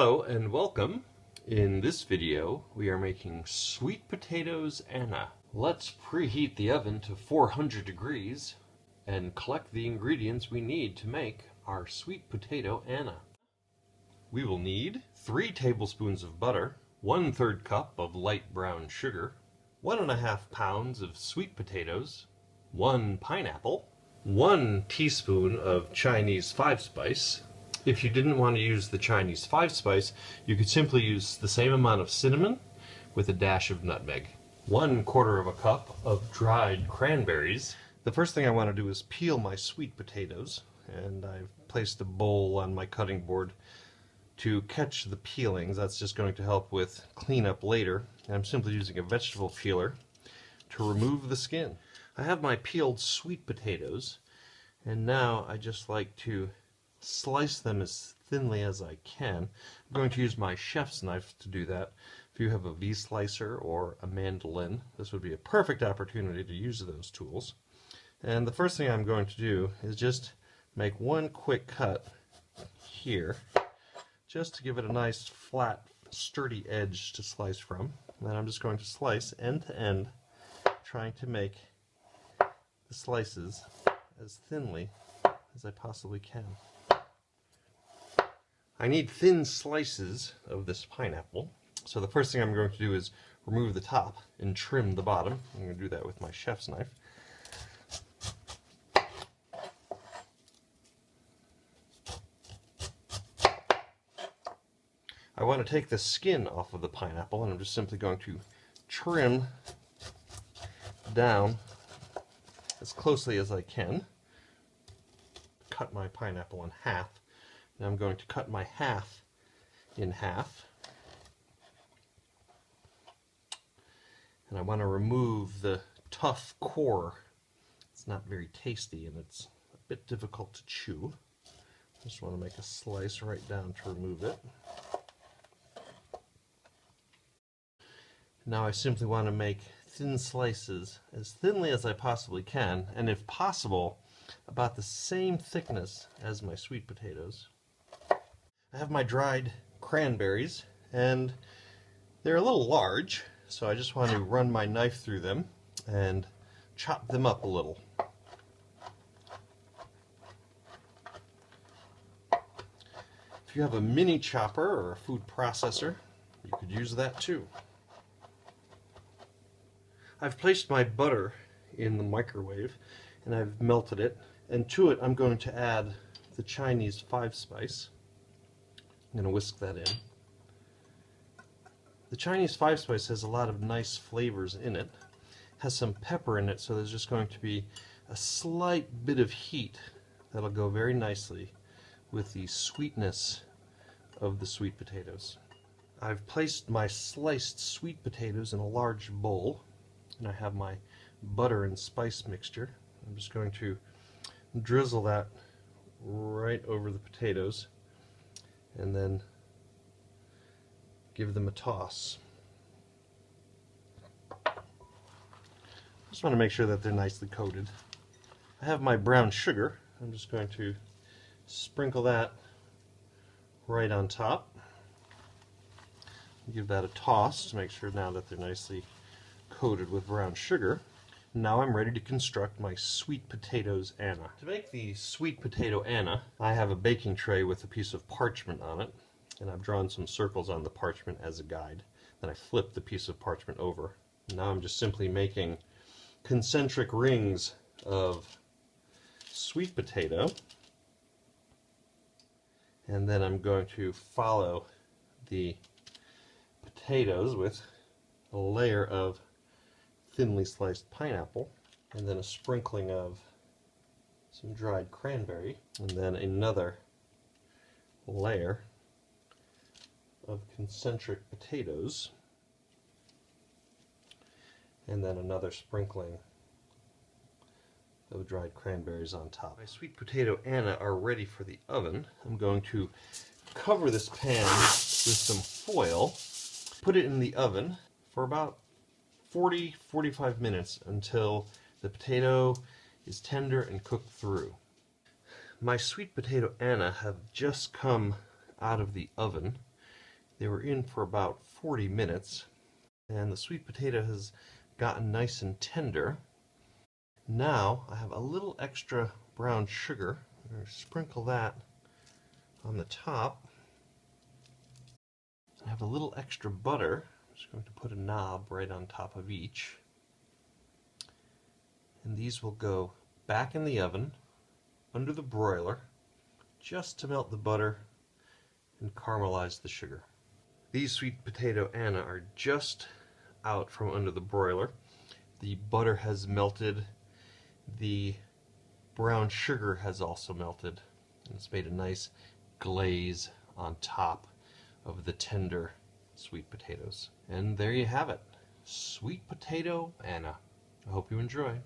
Hello and welcome. In this video we are making sweet potatoes Anna. Let's preheat the oven to 400 degrees and collect the ingredients we need to make our sweet potato Anna. We will need 3 tablespoons of butter, 1/3 cup of light brown sugar, 1½ pounds of sweet potatoes, 1 pineapple, 1 teaspoon of Chinese 5-spice. If you didn't want to use the Chinese 5-spice, you could simply use the same amount of cinnamon with a dash of nutmeg. 1/4 cup of dried cranberries. The first thing I want to do is peel my sweet potatoes, and I've placed a bowl on my cutting board to catch the peelings. That's just going to help with cleanup later. And I'm simply using a vegetable peeler to remove the skin. I have my peeled sweet potatoes, and now I just like to slice them as thinly as I can. I'm going to use my chef's knife to do that. If you have a V-slicer or a mandolin, this would be a perfect opportunity to use those tools. And the first thing I'm going to do is just make one quick cut here, just to give it a nice flat, sturdy edge to slice from. And then I'm just going to slice end to end, trying to make the slices as thinly as I possibly can. I need thin slices of this pineapple, so the first thing I'm going to do is remove the top and trim the bottom. I'm going to do that with my chef's knife. I want to take the skin off of the pineapple, and I'm just simply going to trim down as closely as I can. Cut my pineapple in half. Now I'm going to cut my half in half. And I want to remove the tough core. It's not very tasty and it's a bit difficult to chew. Just want to make a slice right down to remove it. Now I simply want to make thin slices as thinly as I possibly can, and if possible, about the same thickness as my sweet potatoes. I have my dried cranberries, and they're a little large, so I just want to run my knife through them and chop them up a little. If you have a mini chopper or a food processor, you could use that too. I've placed my butter in the microwave and I've melted it, and to it I'm going to add the Chinese 5-spice. I'm going to whisk that in. The Chinese 5-spice has a lot of nice flavors in it. It has some pepper in it, so there's just going to be a slight bit of heat that'll go very nicely with the sweetness of the sweet potatoes. I've placed my sliced sweet potatoes in a large bowl, and I have my butter and spice mixture. I'm just going to drizzle that right over the potatoes and then give them a toss. Just want to make sure that they're nicely coated. I have my brown sugar. I'm just going to sprinkle that right on top. Give that a toss to make sure now that they're nicely coated with brown sugar. Now I'm ready to construct my sweet potatoes Anna. To make the sweet potato Anna, I have a baking tray with a piece of parchment on it, and I've drawn some circles on the parchment as a guide. Then I flip the piece of parchment over. Now I'm just simply making concentric rings of sweet potato, and then I'm going to follow the potatoes with a layer of thinly sliced pineapple, and then a sprinkling of some dried cranberry, and then another layer of concentric potatoes, and then another sprinkling of dried cranberries on top. My sweet potato Anna are ready for the oven. I'm going to cover this pan with some foil, put it in the oven for about 40-45 minutes until the potato is tender and cooked through. My sweet potato Anna have just come out of the oven, They were in for about 40 minutes, and the sweet potato has gotten nice and tender. Now I have a little extra brown sugar. I'm going to sprinkle that on the top. I have a little extra butter. I'm just going to put a knob right on top of each. And these will go back in the oven under the broiler just to melt the butter and caramelize the sugar. These sweet potato Anna are just out from under the broiler. The butter has melted, the brown sugar has also melted, and it's made a nice glaze on top of the tender sweet potatoes. And there you have it, sweet potato Anna. I hope you enjoy.